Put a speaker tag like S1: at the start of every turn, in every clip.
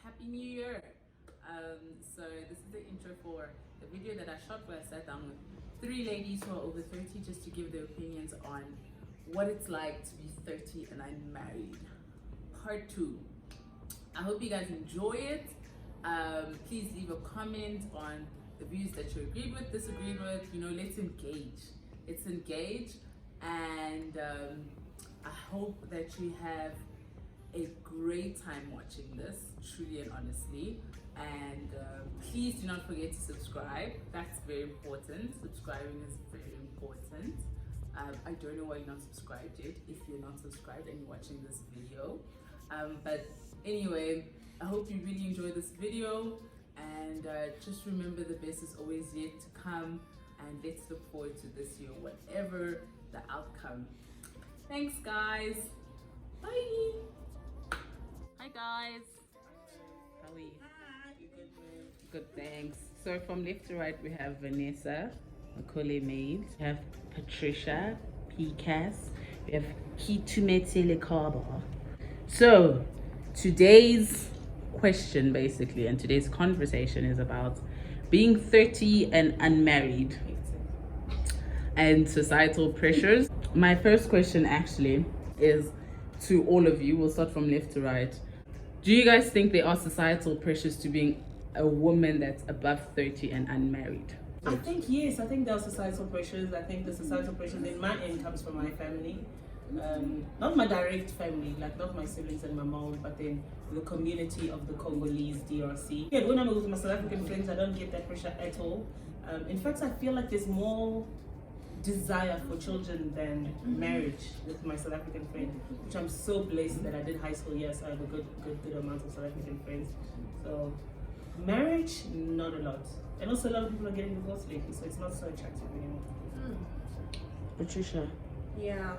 S1: Happy New Year. So this is the intro for the video that I shot where I sat down with 3 ladies who are over 30 just to give their opinions on what it's like to be 30 and unmarried. Part 2. I hope you guys enjoy it. Please leave a comment on the views that you agreed with, disagreed with. Let's engage. Let's engage, and I hope that you have a great time watching this, truly and honestly. And please do not forget to subscribe. That's very important. Subscribing is very important. I don't know why you're not subscribed yet, if you're not subscribed and you're watching this video. But anyway, I hope you really enjoy this video, and just remember the best is always yet to come, and let's look forward to this year, whatever the outcome. Thanks guys. Bye. Hi guys. How are you?
S2: Hi. You good, man?
S1: Good, thanks. So from left to right we have Vanessa, Unmarried. We have Patricia, PCAS. We have Kitumete Lekaba. So today's question basically, and today's conversation is about being 30 and unmarried and societal pressures. My first question actually is to all of you. We'll start from left to right. Do you guys think there are societal pressures to being a woman that's above 30 and unmarried?
S2: I think yes. I think there are societal pressures. I think the societal pressures in my end comes from my family. Not my direct family, like not my siblings and my mom, but then the community of the Congolese DRC. Yeah, when I'm with my South African friends, I don't get that pressure at all. In fact, I feel like there's more desire for children than marriage with my South African friend, which I'm so blessed that I did high school. Yes, I have a good amount of South African friends. So marriage, not a lot. And also a lot of people are getting divorced lately, so it's not so attractive anymore.
S1: Patricia?
S3: Yeah,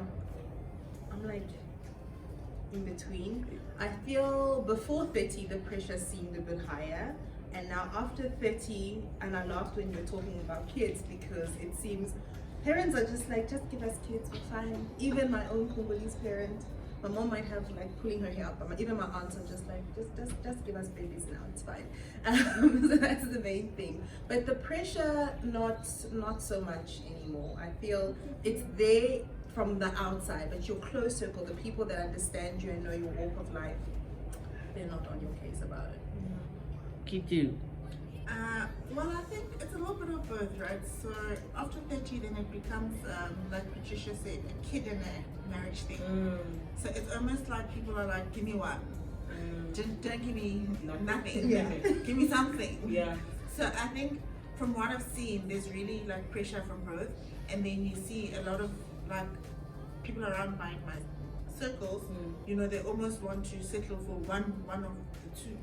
S3: I'm like in between. I feel before 30 the pressure seemed a bit higher, and now after 30, and I laughed when you were talking about kids, because it seems parents are just like, just give us kids, we're fine. Even my own Congolese parent, my mom might have like pulling her hair up, but even my aunts are just like, just give us babies now, it's fine. So that's the main thing. But the pressure, not so much anymore. I feel it's there from the outside, but your close circle, the people that understand you and know your walk of life, they're not on your case about it.
S1: Kitu?
S4: Well, I think it's a little bit of both, right? So after 30, then it becomes, like Patricia said, a kid in a marriage thing. So it's almost like people are like, give me one. Don't give me nothing.
S3: Yeah.
S4: Give me something.
S2: Yeah.
S4: So I think from what I've seen, there's really like pressure from both. And then you see a lot of like people around my circles, they almost want to settle for one of the two.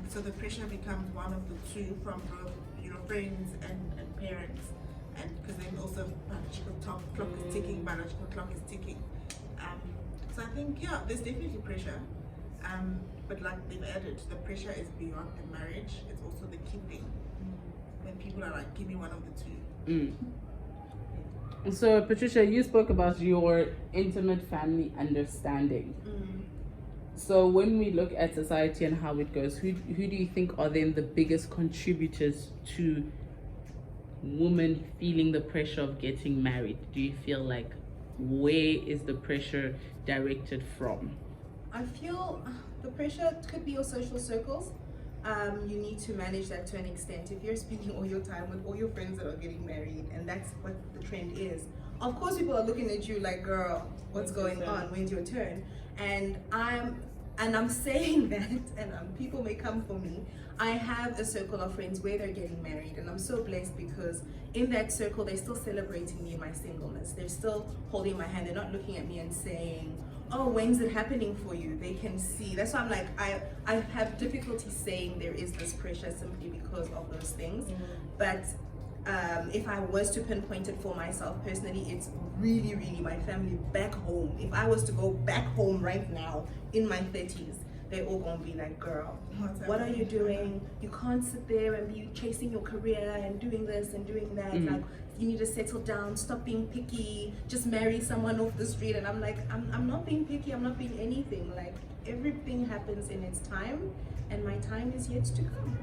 S4: So the pressure becomes one of the two from both, friends and parents, and because then also biological clock is ticking, biological clock is ticking. So I think there's definitely pressure, but like they've added, the pressure is beyond the marriage. It's also the kid thing. When people are like, give me one of the two.
S1: So Patricia, you spoke about your intimate family understanding. So when we look at society and how it goes, who do you think are then the biggest contributors to women feeling the pressure of getting married? Do you feel like, where is the pressure directed from?
S3: I feel the pressure could be your social circles. You need to manage that to an extent. If you're spending all your time with all your friends that are getting married, and that's what the trend is, of course people are looking at you like, girl, what's going on? When's your turn? And I'm saying that, and people may come for me. I have a circle of friends where they're getting married, and I'm so blessed because in that circle they're still celebrating me in my singleness. They're still holding my hand. They're not looking at me and saying, oh, when's it happening for you? They can see. That's why I'm like, I have difficulty saying there is this pressure simply because of those things. But if I was to pinpoint it for myself personally, it's really, really my family back home. If I was to go back home right now in my 30s, they're all gonna be like, girl,
S4: What's
S3: what are
S4: happening?
S3: you doing? You can't sit there and be chasing your career and doing this and doing that. Like, you need to settle down, stop being picky, just marry someone off the street. And I'm like, I'm not being picky, I'm not being anything. Like, everything happens in its time, and my time is yet to come.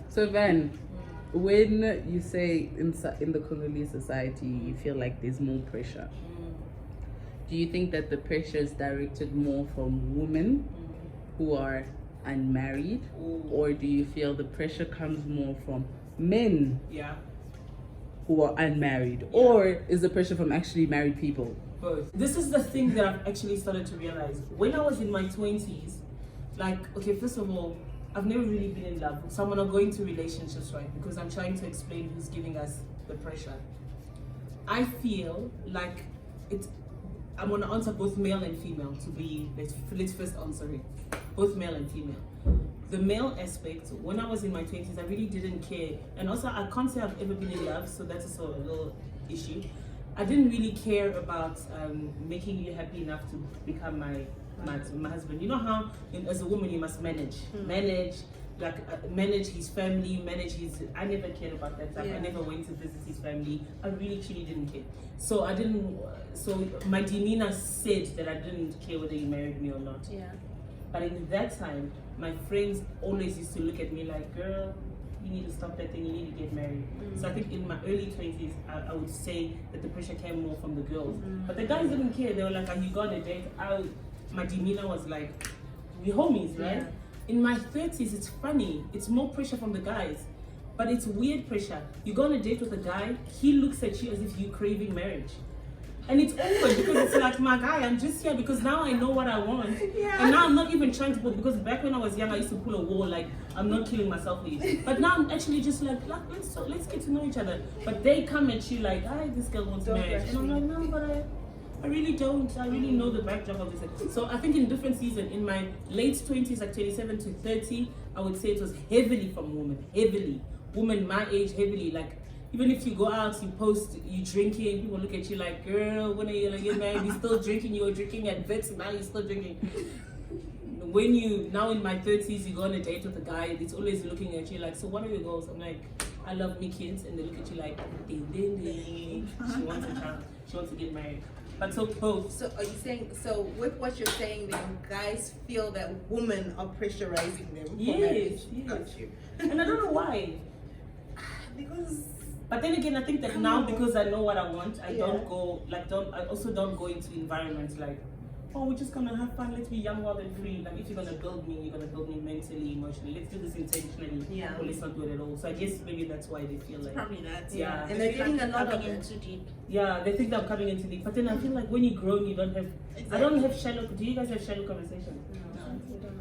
S1: So Van, when you say in the Congolese society you feel like there's more pressure, do you think that the pressure is directed more from women who are unmarried, or do you feel the pressure comes more from men
S2: Yeah.
S1: who are unmarried, or is the pressure from actually married people?
S2: Both. This is the thing that I've actually started to realize. When I was in my 20s, like, okay, first of all, I've never really been in love with someone or going to relationships, right? Because I'm trying to explain who's giving us the pressure. I feel like I'm gonna answer both male and female to be, let's first answer it. Both male and female. The male aspect, when I was in my 20s, I really didn't care. And also, I can't say I've ever been in love, so that's also a little issue. I didn't really care about making you happy enough to become my husband. You know how, as a woman, you must manage his family, I never cared about that stuff.
S3: Yeah.
S2: I never went to visit his family. I really, truly didn't care. So my demeanor said that I didn't care whether you married me or not.
S3: Yeah.
S2: But in that time, my friends always used to look at me like, girl, you need to stop that thing, you need to get married. So I think in my early 20s, I would say that the pressure came more from the girls. But the guys didn't care. They were like, are you going on a date? My demeanor was like, we homies, right?
S3: Yeah.
S2: In my 30s, it's funny. It's more pressure from the guys. But it's weird pressure. You go on a date with a guy, he looks at you as if you're craving marriage. And it's awkward because it's like, my guy, I'm just here because now I know what I want.
S3: Yeah.
S2: And now I'm not even trying to put, because back when I was young, I used to pull a wall, like, I'm not killing myself with you. But now I'm actually just like let's get to know each other. But they come at you like, this girl wants
S3: Don't
S2: marriage.
S3: rush
S2: And I'm
S3: me.
S2: like, no, but I really don't. I really know the backdrop of this. So I think in different seasons, in my late 20s, like 27 to 30, I would say it was heavily from women. Heavily. Women my age, heavily. Like, even if you go out, you post, you drinking, people look at you like, girl, when are you gonna get married? You're still drinking, you were drinking at Vets, now you're still drinking. When now in my 30s, you go on a date with a guy, it's always looking at you like, so what are your goals? I'm like, I love me kids, and they look at you like, ding, ding, ding. She wants a child, she wants to get married. But so both.
S3: So are you saying, so with what you're saying then, guys feel that women are pressurizing them for marriage?
S2: Yes.
S3: Got you.
S2: And I don't know why.
S3: Because
S2: But then again, I think that now because I know what I want, I
S3: Yeah.
S2: I also don't go into environments like, oh, we're just gonna have fun, let's be young, wild and free. Like, if you're gonna build me, you're gonna build me mentally, emotionally. Let's do this intentionally.
S3: Yeah.
S2: Or let's not do it at all. So I guess maybe that's why they feel like,
S4: Probably that.
S2: Yeah.
S3: And they're getting a lot of
S4: coming in
S3: it.
S4: too deep.
S2: yeah, they think that I'm coming into deep. But then I feel like when you grow, you don't have, I don't have shallow, do you guys have shallow conversations?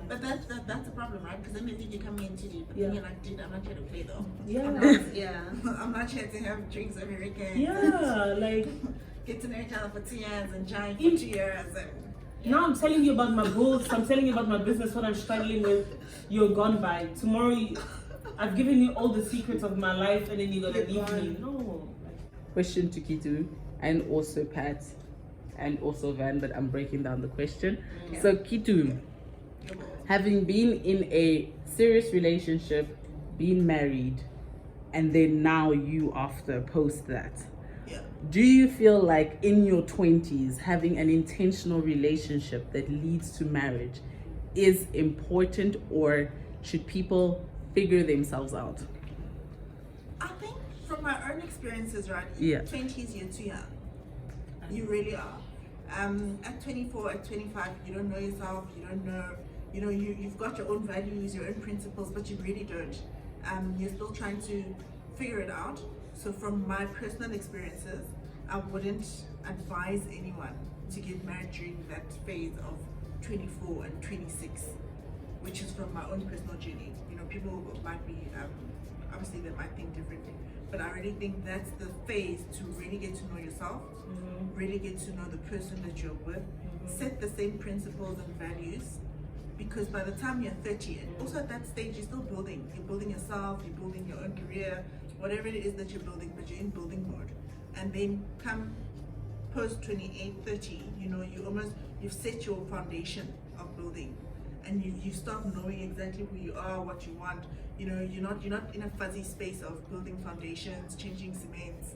S4: But that's a problem, right? Because then they think you're coming in too deep. But
S2: Yeah.
S4: then you're like, dude, I'm not here to play though.
S2: Yeah.
S3: Yeah.
S4: I'm not here to have drinks every weekend.
S2: Yeah, like,
S4: Get to know each other for 2 years and giant for
S2: In-
S4: 2 years. And
S2: now I'm telling you about my goals, I'm telling you about my business, what I'm struggling with. You're gone by. Tomorrow, I've given you all the secrets of my life and then you're gonna
S3: You're
S2: leave me.
S3: gone.
S2: No.
S1: Question to Kitu and also Pat and also Van, but I'm breaking down the question. So Kitu, having been in a serious relationship, been married, and then now you after post that,
S4: yeah.
S1: do you feel like in your 20s having an intentional relationship that leads to marriage is important, or should people figure themselves out?
S4: I think from my own experiences, right?
S1: Yeah.
S4: 20s, you're too young. You really are. At 24, at 25, you don't know yourself. You don't know. You know, you've got your own values, your own principles, but you really don't. You're still trying to figure it out. So from my personal experiences, I wouldn't advise anyone to get married during that phase of 24 and 26, which is from my own personal journey. You know, people might be, obviously they might think differently, but I really think that's the phase to really get to know yourself, really get to know the person that you're with, set the same principles and values, because by the time you're 30, and also at that stage, you're still building. You're building yourself, you're building your own career, whatever it is that you're building, but you're in building mode. And then come post 28, 30, you know, you've set your foundation of building, and you start knowing exactly who you are, what you want. You know, you're not in a fuzzy space of building foundations, changing cements,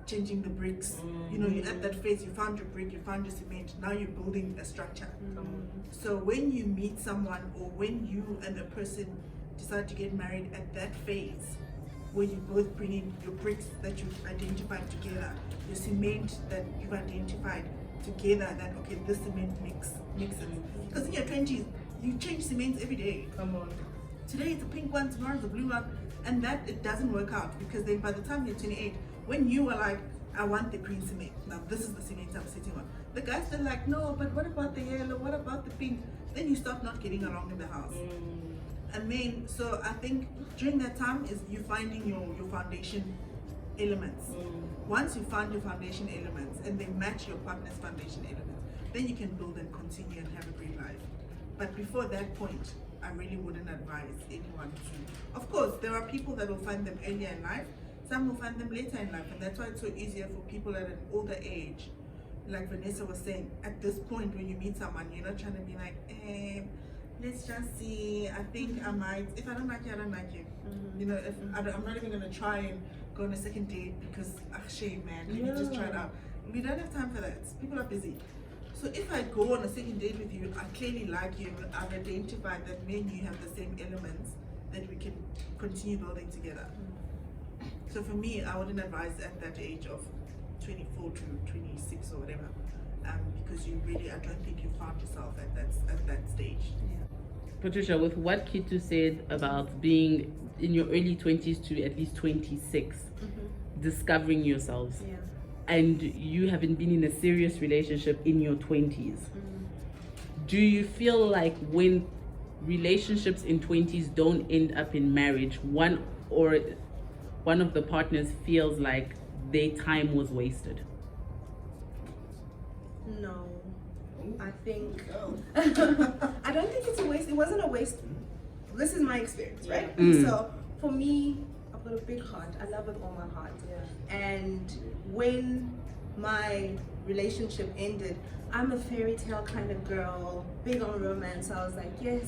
S4: changing the bricks. You know, you're at that phase, you found your brick, you found your cement, now you're building a structure. So when you meet someone, or when you and a person decide to get married at that phase, where you both bring in your bricks that you've identified together, your cement that you've identified together, that okay, this cement mixes. Because in your 20s, you change cements every day.
S2: Come on.
S4: Today it's a pink one, tomorrow it's a blue one, and that it doesn't work out, because then by the time you're 28, when you are like, I want the green cement, now this is the cement I'm sitting on, the guy's still like, no, but what about the yellow, what about the pink? Then you start not getting along in the house. And then, so I think during that time is you finding your foundation elements. Once you find your foundation elements and they match your partner's foundation elements, then you can build and continue and have a great life. But before that point, I really wouldn't advise anyone to. Of course, there are people that will find them earlier in life, some will find them later in life, and that's why it's so easier for people at an older age. Like Vanessa was saying, at this point when you meet someone, you're not trying to be like, let's just see, I think I might, if I don't like you, I don't like you. You know, if I'm not even going to try and go on a second date because, shame man, can you just try it out? We don't have time for that. People are busy. So if I go on a second date with you, I clearly like you, I've identified that me and you have the same elements that we can continue building together. So for me, I wouldn't advise at that age of 24 to 26 or whatever, because you really, I don't think you found yourself at that stage.
S1: Patricia, with what Kitu said about being in your early 20s to at least 26, discovering yourselves, and you haven't been in a serious relationship in your 20s, do you feel like when relationships in 20s don't end up in marriage, one of the partners feels like their time was wasted?
S3: No, I think I don't think it's a waste. It wasn't a waste. This is my experience, right? So for me, I've got a big heart. I love with all my heart. And when my relationship ended, I'm a fairy tale kind of girl, big on romance. I was like, yes,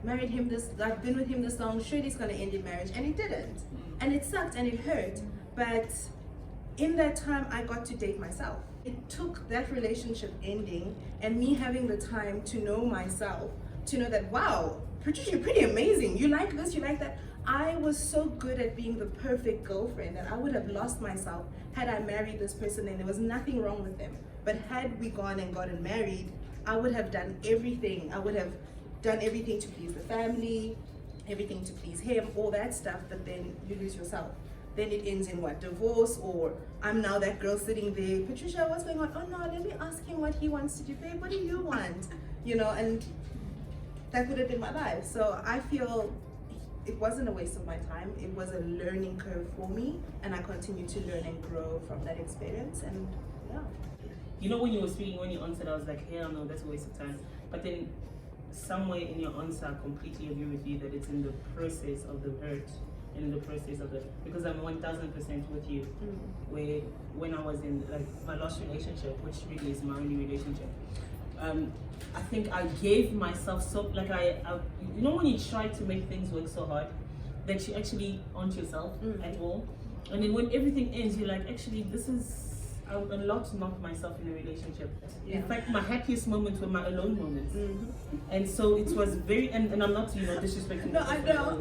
S3: married him I've been with him this long, sure he's gonna end in marriage, and it didn't. And it sucked and it hurt. But in that time, I got to date myself. It took that relationship ending and me having the time to know myself, to know that, wow, Patricia, you're pretty amazing. You like this, you like that. I was so good at being the perfect girlfriend that I would have lost myself had I married this person, and there was nothing wrong with them. But had we gone and gotten married, I would have done everything. I would have done everything to please the family, everything to please him, all that stuff, but then you lose yourself. Then it ends in what? Divorce, or I'm now that girl sitting there, Patricia, what's going on? Oh no, let me ask him what he wants to do. Babe, what do you want? You know, and that would have been my life. So I feel it wasn't a waste of my time. It was a learning curve for me, and I continue to learn and grow from that experience. And yeah.
S2: You know, when you were speaking, when you answered, I was like, hell no, that's a waste of time. But then somewhere in your answer, I completely agree with you that it's in the process of the hurt and in the process of the, because I'm 1000% with you. Where when I was in like my last relationship, which really is my only relationship, I think I gave myself so, like I you know when you try to make things work so hard that you actually aren't yourself at all, and then when everything ends, you're like, actually this is, I'm a lot not myself in a relationship. In fact, my happiest moments were my alone moments. And so it was very, and I'm not, you know, disrespecting.
S3: No, I know.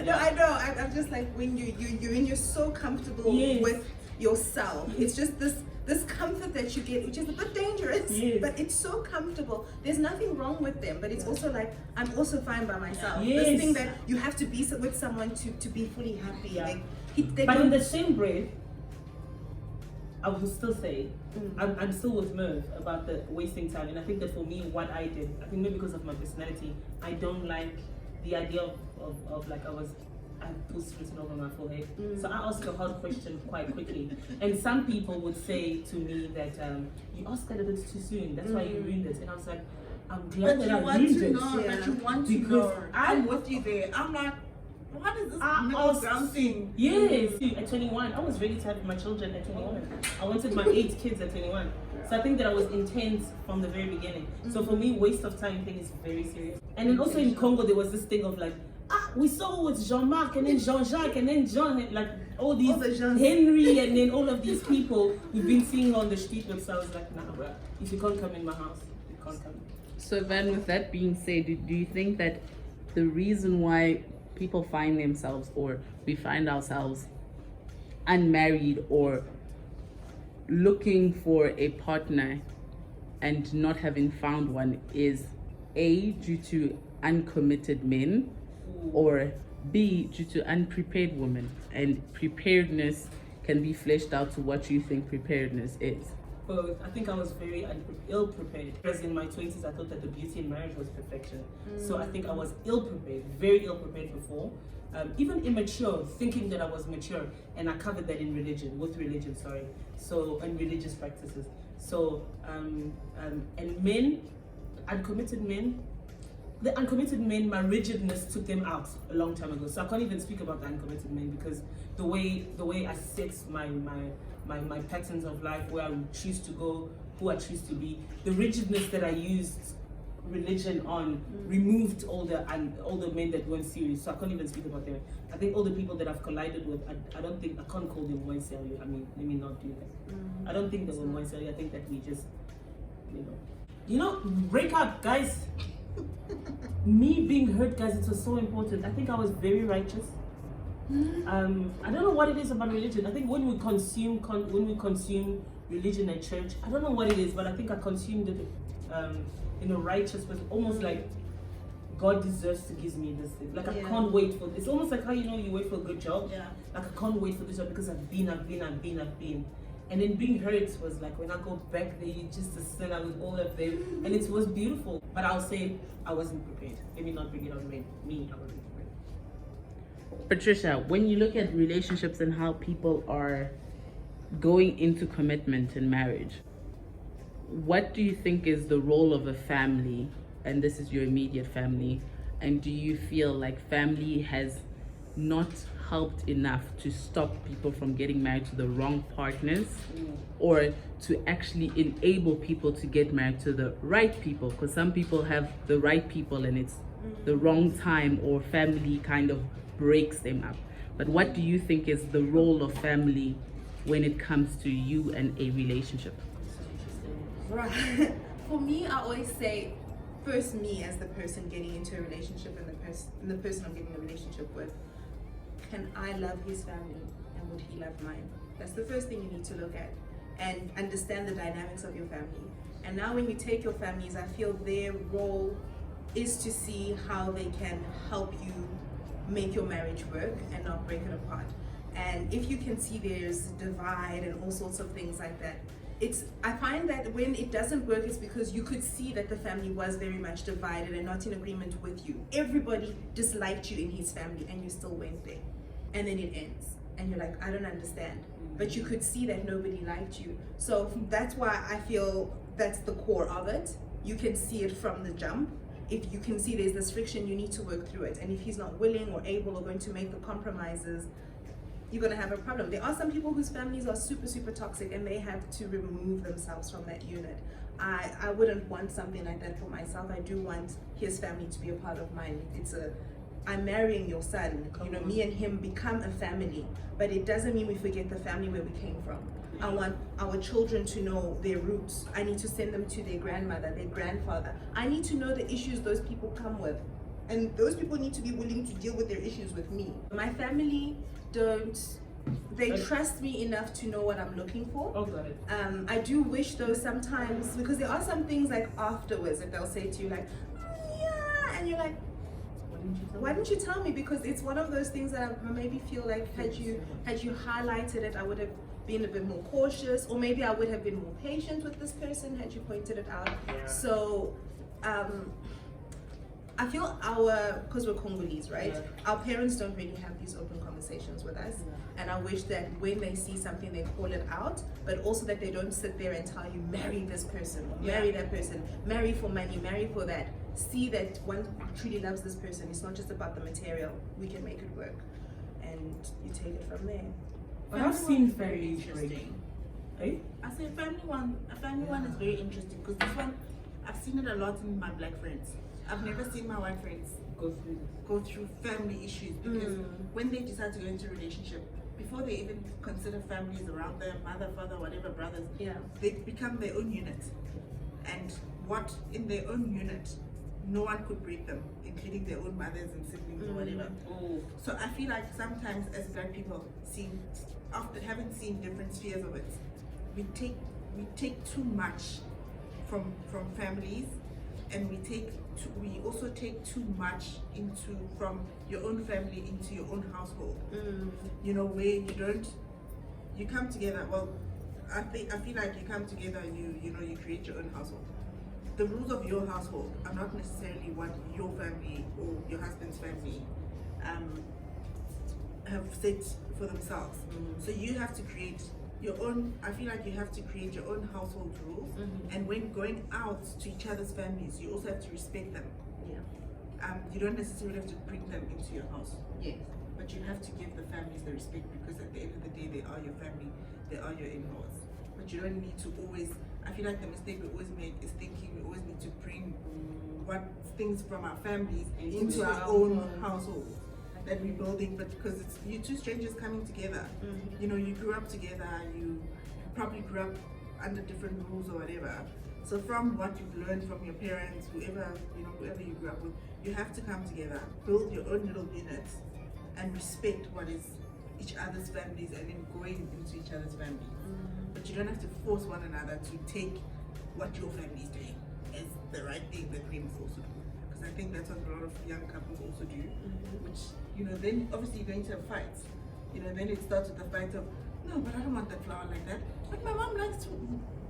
S3: I'm just like, when you're so comfortable with yourself. It's just this comfort that you get, which is a bit dangerous, but it's so comfortable. There's nothing wrong with them, but it's also like, I'm also fine by myself. This thing that you have to be with someone to be fully happy. Like,
S2: but in the same breath, I would still say, I'm still with Merv about the wasting time. And I think that for me, what I did, I think maybe because of my personality, I don't like the idea of like I have pus written over my forehead. So I ask a hard question quite quickly. And some people would say to me that you asked that a bit too soon, that's why you ruined it. And I was like, I'm glad that I ruined it.
S4: But you want to know. I'm with you there. I'm like, What is this
S2: I
S4: middle
S2: was-
S4: ground thing?
S2: Yes, at 21, I was ready to have my children at 21. I wanted my 8 kids at 21. So I think that I was intense from the very beginning. So for me, waste of time thing is very serious. And then also in Congo, there was this thing of like, we saw with Jean-Marc and then Jean-Jacques and then John, and like all these
S3: All the Jeans.
S2: Henry and then all of these people we've been seeing on the street with. So I was like, nah, bro, if you can't come in my house, you can't come.
S1: So Van, with that being said, do you think that the reason why people find themselves, or we find ourselves unmarried or looking for a partner and not having found one is A, due to uncommitted men, or B, due to unprepared women? And preparedness can be fleshed out to what you think preparedness is.
S2: Both. I think I was very ill prepared. Whereas in my 20s, I thought that the beauty in marriage was perfection. So I think I was ill prepared, very ill prepared before. Even immature, thinking that I was mature. And I covered that in religion, sorry. So, and religious practices. So, and men, uncommitted men, the uncommitted men, my rigidness took them out a long time ago. So I can't even speak about the uncommitted men, because the way I set my patterns of life, where I choose to go, who I choose to be, the rigidness that I used religion on removed all the men that weren't serious. So I can't even speak about them. I think all the people that I've collided with, I can't call them more serious. I mean, let me not do that. I don't think they were more serious. I think that we just, break up, guys. Me being hurt, guys, it was so important. I think I was very righteous. I don't know what it is about religion. I think when we consume religion at church, I don't know what it is, but I think I consumed it in a righteous way, almost like God deserves to give me this thing. Like I can't wait for. It's almost like how you wait for a good job.
S3: Yeah.
S2: Like I can't wait for this job because I've been. And then being hurt was like when I go back there, you just a sinner with all of them, and it was beautiful. But I'll say I wasn't prepared. Let me not bring it on me. I wasn't prepared.
S1: Patricia, when you look at relationships and how people are going into commitment in marriage, what do you think is the role of a family? And this is your immediate family. And do you feel like family has not helped enough to stop people from getting married to the wrong partners, or to actually enable people to get married to the right people? Because some people have the right people and it's the wrong time, or family kind of breaks them up. But what do you think is the role of family when it comes to you and a relationship?
S3: Right. For me, I always say, first me as the person getting into a relationship and the person I'm getting a relationship with, can I love his family and would he love mine? That's the first thing you need to look at and understand the dynamics of your family. And now when you take your families, I feel their role is to see how they can help you make your marriage work and not break it apart. And if you can see there's divide and all sorts of things like that, I find that when it doesn't work, it's because you could see that the family was very much divided and not in agreement with you. Everybody disliked you in his family and you still went there. And then it ends. And you're like, I don't understand. But you could see that nobody liked you. So that's why I feel that's the core of it. You can see it from the jump. If you can see there's this friction, you need to work through it. And if he's not willing or able or going to make the compromises, you're going to have a problem. There are some people whose families are super, super toxic and they have to remove themselves from that unit. I wouldn't want something like that for myself. I do want his family to be a part of mine. I'm marrying your son. Me and him become a family, but it doesn't mean we forget the family where we came from. I want our children to know their roots. I need to send them to their grandmother, their grandfather. I need to know the issues those people come with. And those people need to be willing to deal with their issues with me. My family they trust me enough to know what I'm looking for.
S2: Oh, got it.
S3: I do wish though sometimes, because there are some things like afterwards that they'll say to you like, yeah, and you're like, why didn't you tell me? Because it's one of those things that I maybe feel like had you highlighted it, I would have been a bit more cautious, or maybe I would have been more patient with this person had you pointed it out.
S2: Yeah.
S3: So I feel because we're Congolese, right?
S2: Yeah.
S3: Our parents don't really have these open conversations with us. Yeah. And I wish that when they see something, they call it out, but also that they don't sit there and tell you, marry this person, or marry that person, marry for money, marry for that. see that one truly loves this person. It's not just about the material. We can make it work, and you take it from there.
S2: But I've seen families break. Eh?
S4: I say a family one is very interesting because this one, I've seen it a lot in my black friends. I've never seen my white friends go through family issues because when they decide to go into a relationship, before they even consider families around them, mother, father, whatever, brothers, they become their own unit. And what in their own unit, no one could break them, including their own mothers and siblings or whatever. So I feel like sometimes as black people, after having seen different spheres of it, we take too much from families, and we also take too much from your own family into your own household. You know, where you come together. Well, I feel like you come together and you create your own household. The rules of your household are not necessarily what your family or your husband's family have set for themselves. So you have to create your own. I feel like you have to create your own household rules, and when going out to each other's families, you also have to respect them. You don't necessarily have to bring them into your house. But you have to give the families the respect, because at the end of the day, they are your family, they are your in-laws. But you don't need to always. I feel like the mistake we always make is thinking we always need to bring things from our families into our own household that we're building, but because it's you two strangers coming together. You know, you grew up together, you probably grew up under different rules or whatever. So from what you've learned from your parents, whoever you grew up with, you have to come together, build your own little units, and respect what is each other's families, and then going into each other's family. But you don't have to force one another to take what your family is doing as the right thing that we must also do. Because I think that's what a lot of young couples also do, which, then obviously you're going to have fights. Then it starts with the fight of, no, but I don't want that flower like that. But my mom likes to.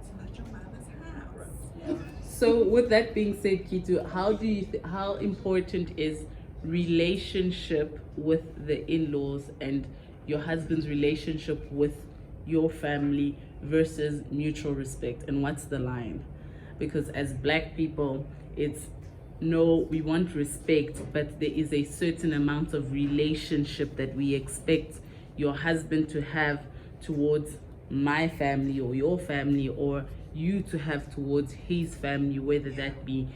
S4: It's not your mother's house.
S1: So with that being said, Kitu, how important is relationship with the in-laws and your husband's relationship with your family versus mutual respect, and what's the line? Because as black people, it's no, we want respect, but there is a certain amount of relationship that we expect your husband to have towards my family or your family, or you to have towards his family, whether that be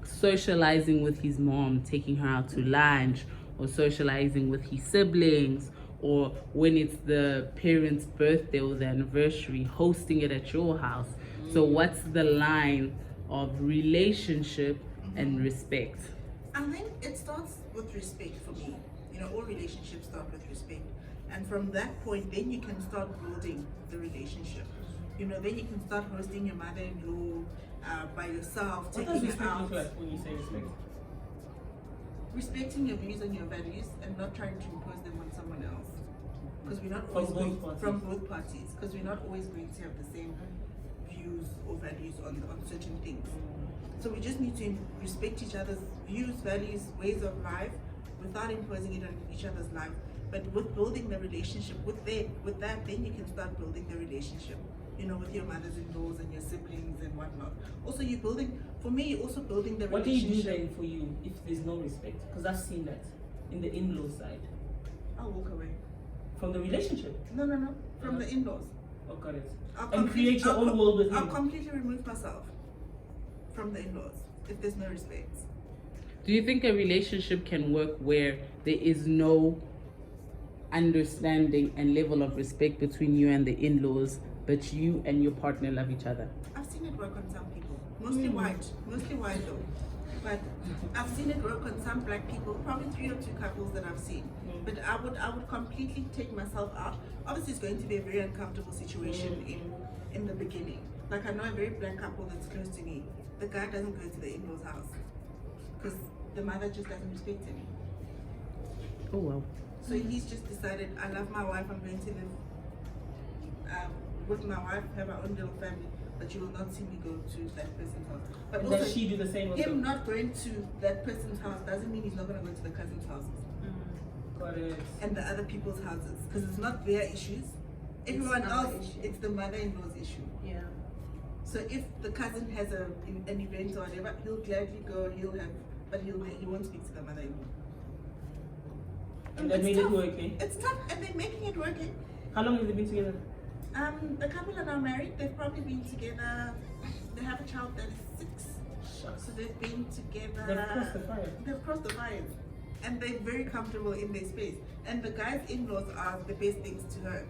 S1: socializing with his mom, taking her out to lunch, or socializing with his siblings, or when it's the parent's birthday or the anniversary, hosting it at your house. So what's the line of relationship and respect?
S4: I think it starts with respect for me. All relationships start with respect. And from that point, then you can start building the relationship. Then you can start hosting your mother-in-law by yourself,
S2: What
S4: taking
S2: does
S4: her
S2: respect
S4: out.
S2: look like when you say respect?
S4: Respecting your views and your values, and not trying to impose them on someone else. Because we're not always from both parties. Because we're not always going to have the same views or values on certain things. So we just need to respect each other's views, values, ways of life, without imposing it on each other's life. But with building the relationship, with that, then you can start building the relationship, with your mothers-in-laws and your siblings and whatnot. Also, you're building the relationship.
S2: What do you do then for you if there's no respect? Because I've seen that in the in-law side.
S4: I'll walk away.
S2: From the relationship?
S4: No. From the in-laws.
S2: Oh, got it. And create your own world with him.
S4: I'll completely remove myself from the in-laws if there's no respect.
S1: Do you think a relationship can work where there is no understanding and level of respect between you and the in-laws, but you and your partner love each other?
S4: I've seen it work on some people, mostly white though. But I've seen it work on some black people, probably 3 or 2 couples that I've seen. But I would completely take myself out. Obviously, it's going to be a very uncomfortable situation in the beginning. Like, I know a very black couple that's close to me. The guy doesn't go to the in-laws' house because the mother just doesn't respect him.
S1: Oh wow.
S4: So he's just decided, I love my wife, I'm going to live with my wife, have our own little family, but you will not see me go to that person's house. But
S2: And
S4: also,
S2: does she do the same also?
S4: him not going to that person's house doesn't mean he's not going to go to the cousin's houses
S2: Got it.
S4: and the other people's houses, because it's not their issues. Everyone
S3: our
S4: else,
S3: issue.
S4: it's the mother-in-law's issue. So if the cousin has an event or whatever, he'll gladly go. But he won't speak to the mother-in-law.
S2: And that made it working.
S4: It's tough, and they're making it working.
S2: How long have they been together?
S4: The couple are now married. They've probably been together. They have a child that is 6. So they've been together.
S2: They've crossed the fire.
S4: They've crossed the fire, and they're very comfortable in their space. And the guy's in-laws are the best things to her.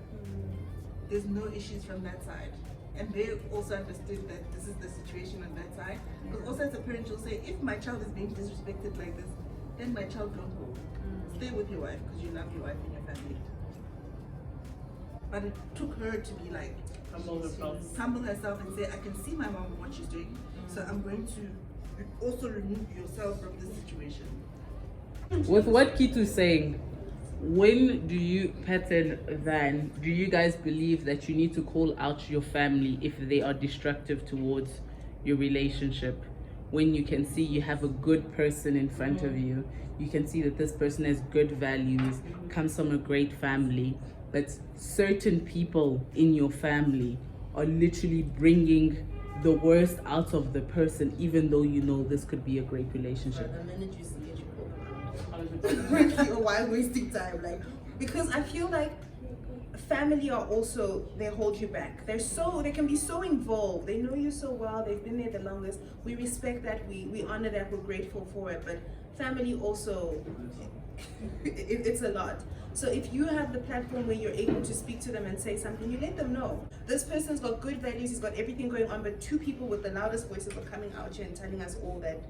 S4: There's no issues from that side, and they also understood that this is the situation on that side. Because also as a parent, you'll say, if my child is being disrespected like this, then my child don't go. Stay with your wife because you love your wife and your family. But it took her to be like, humble herself and say, I can see my mom what she's doing, so I'm going to also remove yourself from this situation.
S1: With what Kitu is saying, when do you, Pat and Van, do you guys believe that you need to call out your family if they are destructive towards your relationship? When you can see you have a good person in front of you, you can see that this person has good values, comes from a great family, but certain people in your family are literally bringing the worst out of the person, even though you know this could be a great relationship.
S3: The minute you see it, you call. Why wasting time? Like, because I feel like family are also, they hold you back. They can be so involved. They know you so well. They've been there the longest. We respect that. We honor that. We're grateful for it. But family also, it's a lot. So if you have the platform where you're able to speak to them and say something, you let them know. This person's got good values, he's got everything going on, but 2 people with the loudest voices are coming out here and telling us all that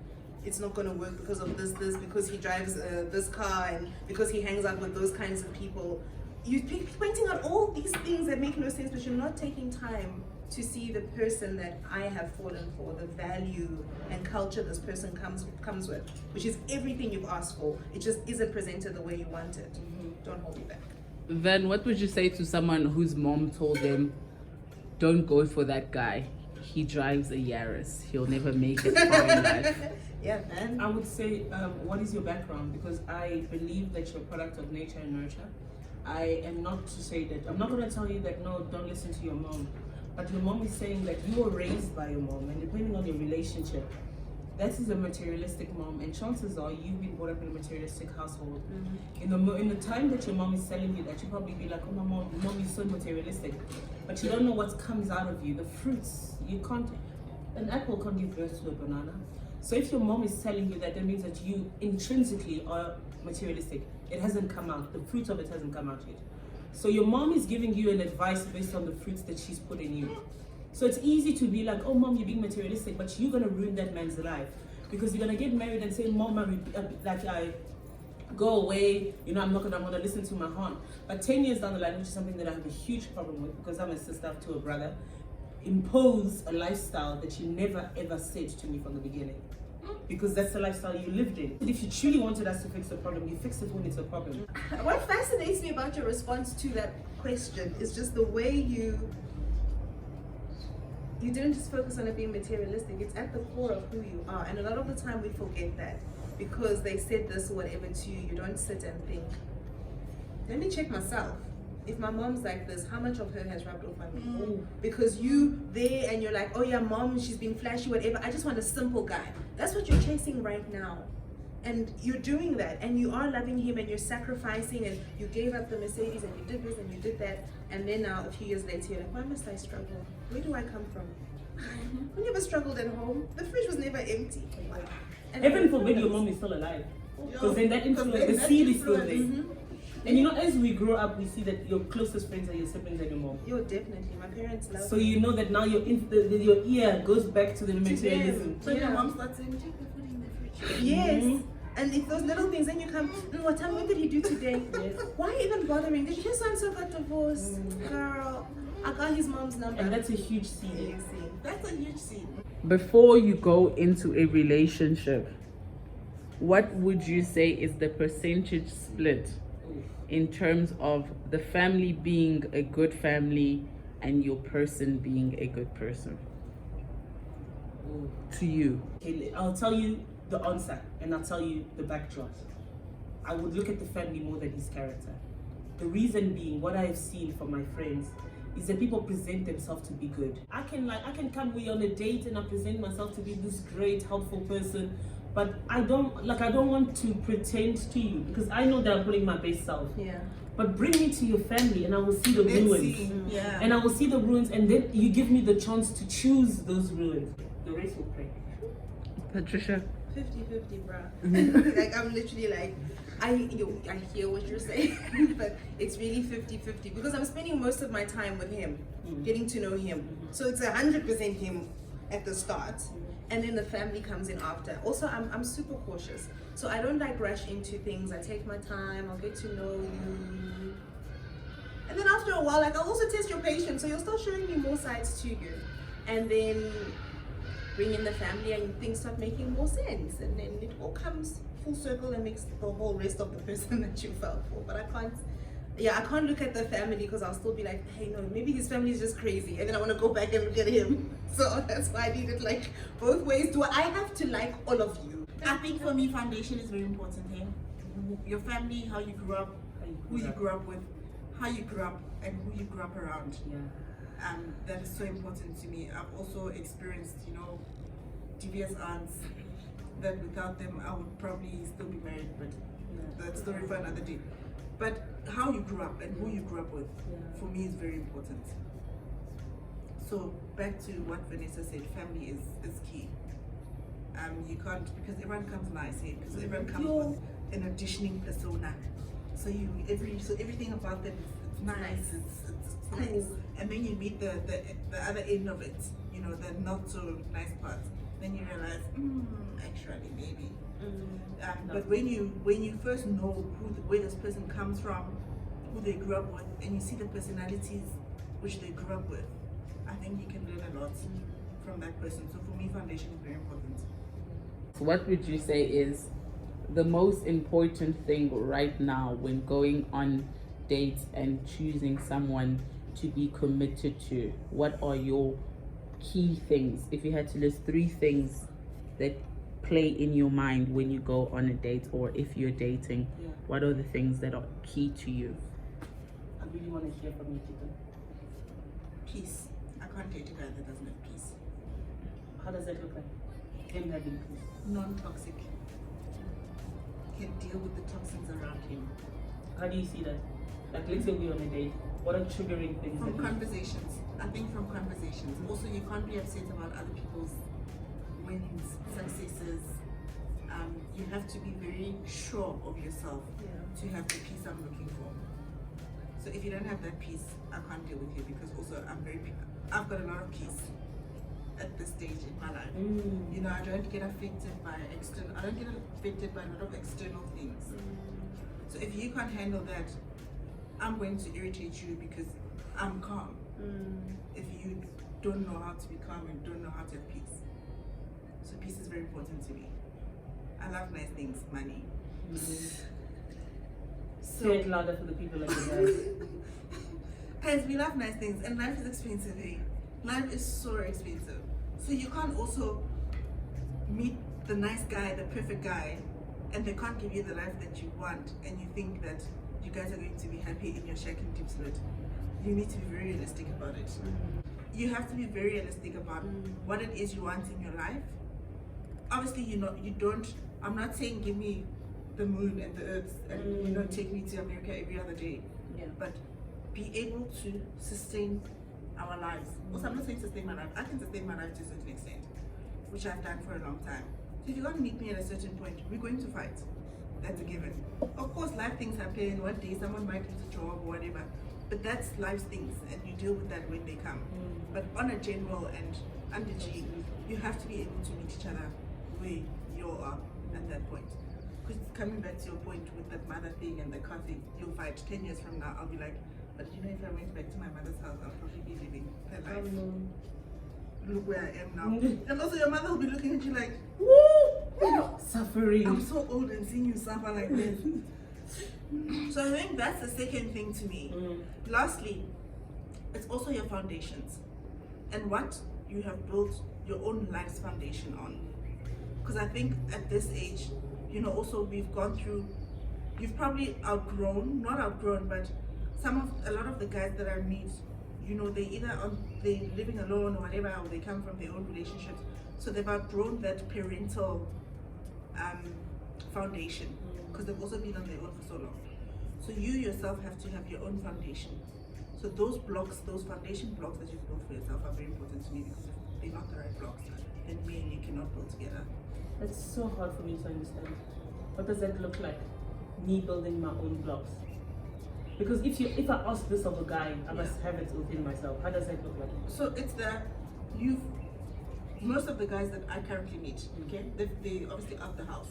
S3: it's not going to work because of this, because he drives this car, and because he hangs out with those kinds of people. You're pointing out all these things that make no sense, but you're not taking time to see the person that I have fallen for, the value and culture this person comes with, which is everything you've asked for. It just isn't presented the way you want it. Don't hold me back.
S1: Then what would you say to someone whose mom told them, don't go for that guy, he drives a Yaris, he'll never make it far in life?
S3: Yeah, man.
S2: I would say, what is your background? Because I believe that you're a product of nature and nurture. I am not to say that, I'm not going to tell you that, no, don't listen to your mom. But your mom is saying that you were raised by your mom, and depending on your relationship, that is a materialistic mom, and chances are you've been brought up in a materialistic household. In the time that your mom is telling you that, you probably be like, oh, my mom is so materialistic, but you don't know what comes out of you, the fruits. An apple can't give birth to a banana. So if your mom is telling you that, that means that you intrinsically are materialistic. It hasn't come out, the fruit of it hasn't come out yet. So your mom is giving you an advice based on the fruits that she's put in you. So it's easy to be like, oh mom, you're being materialistic, but you're gonna ruin that man's life. Because you're gonna get married and say, mom, I go away, you know, I'm gonna listen to my heart. But 10 years down the line, which is something that I have a huge problem with, because I'm a sister to a brother, impose a lifestyle that you never ever said to me from the beginning. Because that's the lifestyle you lived in. If you truly wanted us to fix the problem, you fix it when it's a problem.
S3: What fascinates me about your response to that question is just the way you didn't just focus on it being materialistic. It's at the core of who you are, and a lot of the time we forget that because they said this or whatever to you. You don't sit and think, let me check myself. If my mom's like this, how much of her has rubbed off on me? Because you there and you're like, oh yeah, mom, she's been flashy, whatever. I just want a simple guy. That's what you're chasing right now. And you're doing that, and you are loving him, and you're sacrificing, and you gave up the Mercedes, and you did this, and you did that, and then now a few years later, you're like, why must I struggle? Where do I come from? We never struggled at home. The fridge was never empty. And
S2: Heaven forbid your mom is still alive. Because then that influence, the seed is still there. And you know, as we grow up, we see that your closest friends are your siblings and your mom.
S3: You're definitely, my parents love
S2: So you know that now your ear goes back to the materialism.
S4: So your mom starts saying, take the food in the fridge.
S3: Yes. And if those little things, then you come, what did he do today?
S2: Yes.
S3: Why even bothering? Did you hear so-and-so got divorced? Girl, I got his mom's number.
S2: And that's a huge seed.
S3: You see.
S4: That's a huge seed.
S1: Before you go into a relationship, what would you say is the percentage split in terms of the family being a good family and your person being a good person? To you.
S2: Okay, I'll tell you the answer and I'll tell you the backdrop. I would look at the family more than his character. The reason being, what I have seen from my friends is that people present themselves to be good. I can come with you on a date and I present myself to be this great, helpful person, but I don't want to pretend to you, because I know that I'm putting my best self.
S3: Yeah.
S2: But bring me to your family and I will see the ruins.
S4: Yeah.
S2: And I will see the ruins, and then you give me the chance to choose those ruins. The rest will pray.
S1: Patricia.
S3: 50-50, bruh. Like, I'm literally like, I hear what you're saying, but it's really 50-50 because I'm spending most of my time with him, getting to know him. So it's 100% him at the start, and then the family comes in after. Also, I'm super cautious, so I don't like rush into things. I take my time. I'll get to know you, and then after a while, like, I'll also test your patience. So you'll start showing me more sides to you, and then bring in the family, and things start making more sense, and then it all comes full circle and makes the whole rest of the person that you fell for. But I can't look at the family because I'll still be like, hey, no, maybe his family is just crazy, and then I want to go back and look at him. So that's why I need it like both ways. Do I have to like all of you?
S4: I think for me, foundation is very important here. Your family, how you grew up, who you grew up with, how you grew up, and who you grew up around.
S2: Yeah.
S4: That is so important to me. I've also experienced, devious aunts that without them I would probably still be married, but that's a story for another day. But how you grew up and who you grew up with, for me, is very important. So back to what Vanessa said, family is key. You can't, because everyone comes nice here, because everyone comes with an auditioning persona. So everything about them is nice, it's cool. And then you meet the other end of it, the not so nice parts. Then you realize, actually maybe. But when you first know where this person comes from, who they grew up with, and you see the personalities which they grew up with, I think you can learn a lot from that person. So for me, foundation is very important.
S1: So what would you say is the most important thing right now when going on dates and choosing someone to be committed to? What are your key things? If you had to list 3 things that play in your mind when you go on a date, or if you're dating, what are the things that are key to you?
S2: I really want to hear from you, Tito.
S4: Peace. I can't date a guy that doesn't have peace.
S2: How does that look like? Him having peace.
S4: Non-toxic. Can deal with the toxins around him.
S2: How do you see that? Like, let's say we're on a date. What are triggering things?
S4: From conversations. I think from conversations. Also, you can't be upset about other people's wins, successes. You have to be very sure of yourself to have the peace I'm looking for. So if you don't have that peace, I can't deal with you, because also I've got a lot of peace at this stage in my life. I don't get affected by a lot of external things. So if you can't handle that, I'm going to irritate you because I'm calm. If you don't know how to be calm and don't know how to have peace. So peace is very important to me. I love nice things, money.
S2: Say it louder for the people at the guys.
S4: Guys, we love nice things, and life is expensive. Hey? Life is so expensive. So you can't also meet the nice guy, the perfect guy, and they can't give you the life that you want, and you think that you guys are going to be happy in your shack and deep slit. You need to be very realistic about it. You have to be very realistic about what it is you want in your life. Obviously, you don't. I'm not saying give me the moon and the earth and take me to America every other day. But be able to sustain our lives. Also, I'm not saying sustain my life. I can sustain my life to a certain extent, which I've done for a long time. So if you want to meet me at a certain point, we're going to fight. That's a given. Of course, life things happen. One day someone might lose a job or whatever, but that's life's things, and you deal with that when they come. But on a general and under G, you have to be able to meet each other where you are at that point. Because coming back to your point with that mother thing and the car thing, you'll fight 10 years from now. I'll be like, but if I went back to my mother's house, I'll probably be living her life. Look where I am now. And also your mother will be looking at you like, woo!
S2: Suffering.
S4: I'm so old and seeing you suffer like this. So I think that's the second thing to me. Lastly, it's also your foundations and what you have built your own life's foundation on. Because I think at this age, also we've gone through, you've probably not outgrown, but a lot of the guys that I meet, you know, they're living alone or whatever, or they come from their own relationships, so they've outgrown that parental foundation, because they've also been on their own for so long. So you yourself have to have your own foundation. So those blocks, those foundation blocks that you've built for yourself are very important to me, because if they're not the right blocks, then me and you cannot build together.
S2: It's so hard for me to understand. What does that look like? Me building my own blocks. Because if I ask this of a guy, I must have it within myself. How does that look like?
S4: So it's most of the guys that I currently meet, okay, they obviously out the house,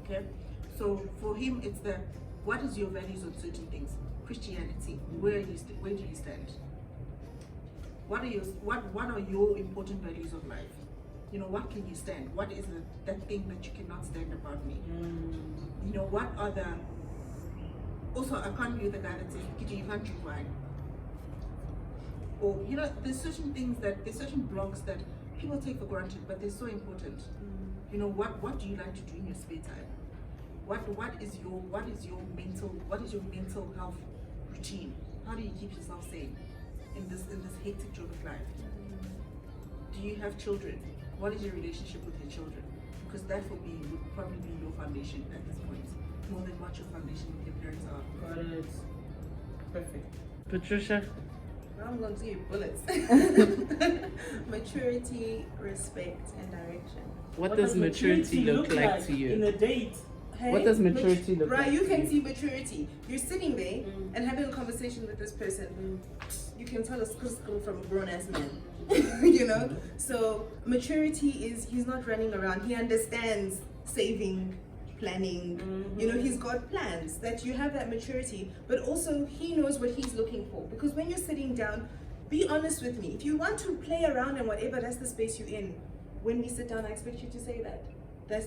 S4: okay. So for him, it's what is your values on certain things? Christianity, where do you stand? What are your important values of life? You know, what can you stand? What is that thing that you cannot stand about me? You know, what are the... Also, I can't be with a guy that says, Kiji, you can't drink wine. Or, you know, there's certain blocks that people take for granted, but they're so important. You know, what do you like to do in your spare time? What is your mental health routine? How do you keep yourself sane in this hectic job of life? Do you have children? What is your relationship with your children? Because that for me would probably be your foundation at this point, more than what your foundation with your parents are.
S2: Got it. Perfect.
S1: Patricia?
S3: I'm going to give you bullets. Maturity, respect, and direction.
S1: What does maturity look like to you?
S2: In a date?
S3: Hey,
S1: What does maturity look like?
S3: Right, you
S1: to
S3: can see maturity. You're sitting there and having a conversation with this person. You can tell it's from a grown ass man. You know? So maturity is he's not running around. He understands saving, planning. You know, he's got plans. That you have that maturity, but also he knows what he's looking for. Because when you're sitting down, be honest with me. If you want to play around and whatever, that's the space you're in. When we sit down, I expect you to say that.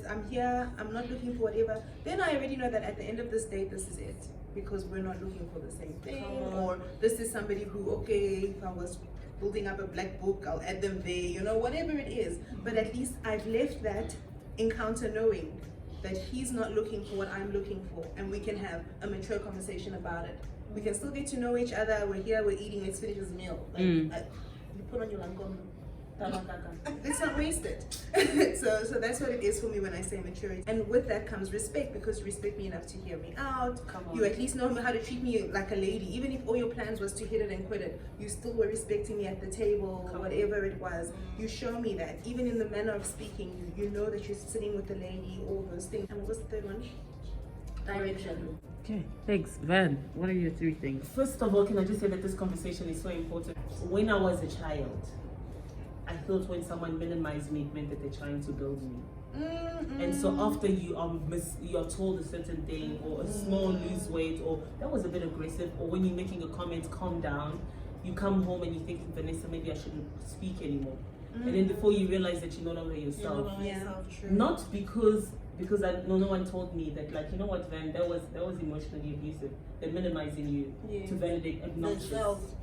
S3: I'm here, I'm not looking for whatever. Then I already know that at the end of this date, this is it. Because we're not looking for the same thing. Or this is somebody who, okay, if I was building up a black book, I'll add them there, you know, whatever it is. But at least I've left that encounter knowing that he's not looking for what I'm looking for. And we can have a mature conversation about it. We can still get to know each other. We're here, we're eating, let's finish this meal. Like, you put on your langom. Let's not waste it. so that's what it is for me when I say maturity. And with that comes respect, because you respect me enough to hear me out. You at least know how to treat me like a lady. Even if all your plans was to hit it and quit it, you still were respecting me at the table, whatever it was. You show me that. Even in the manner of speaking, you know that you're sitting with the lady, all those things. And what was the third one? Direction.
S1: Okay, thanks. Van, what are your 3 things?
S2: First of all, can I just say that this conversation is so important? When I was a child, I thought when someone minimized me, it meant that they're trying to build me. And so after you are told a certain thing, or a small lose weight, or that was a bit aggressive, or when you're making a comment, calm down, you come home and you're thinking, Vanessa, maybe I shouldn't speak anymore. And then before you realize that you're no longer yourself.
S4: True.
S2: Not because no one told me that, like, you know what, Van, that was emotionally abusive. They're minimizing you to validate, obnoxious,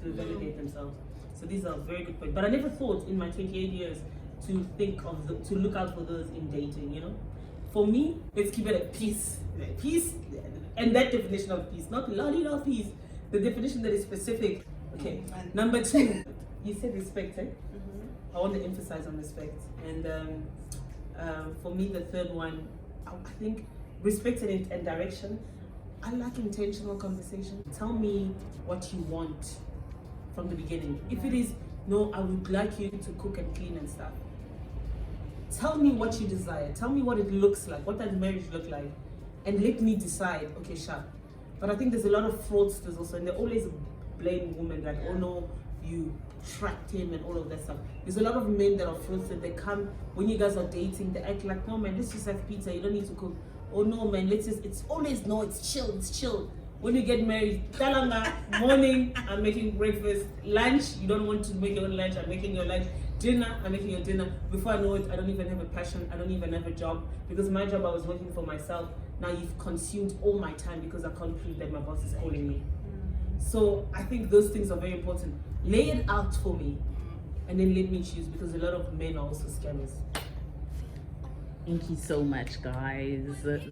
S2: to validate themselves. So these are very good points. But I never thought in my 28 years to look out for those in dating, you know? For me, let's keep it at peace. Peace, and that definition of peace, not la-di-da peace, the definition that is specific. Okay, number 2, you said respect, eh? I want to emphasize on respect. And for me, the third one, I think respect and direction. I like intentional conversation. Tell me what you want from the beginning. If it is, no, I would like you to cook and clean and stuff. Tell me what you desire. Tell me what it looks like. What does marriage look like? And let me decide, okay, sure. But I think there's a lot of fraudsters also, and they always blame women that, oh no, you trapped him and all of that stuff. There's a lot of men that are fraudsters. They come, when you guys are dating, they act like, no man, let's just have pizza, you don't need to cook. Oh no man, it's always, no, it's chill. When you get married, talanga, morning, I'm making breakfast. Lunch, you don't want to make your own lunch, I'm making your lunch. Dinner, I'm making your dinner. Before I know it, I don't even have a passion, I don't even have a job. Because my job, I was working for myself. Now you've consumed all my time because I can't prove that my boss is calling me. So I think those things are very important. Lay it out for me, and then let me choose, because a lot of men are also scammers.
S1: Thank you so much, guys.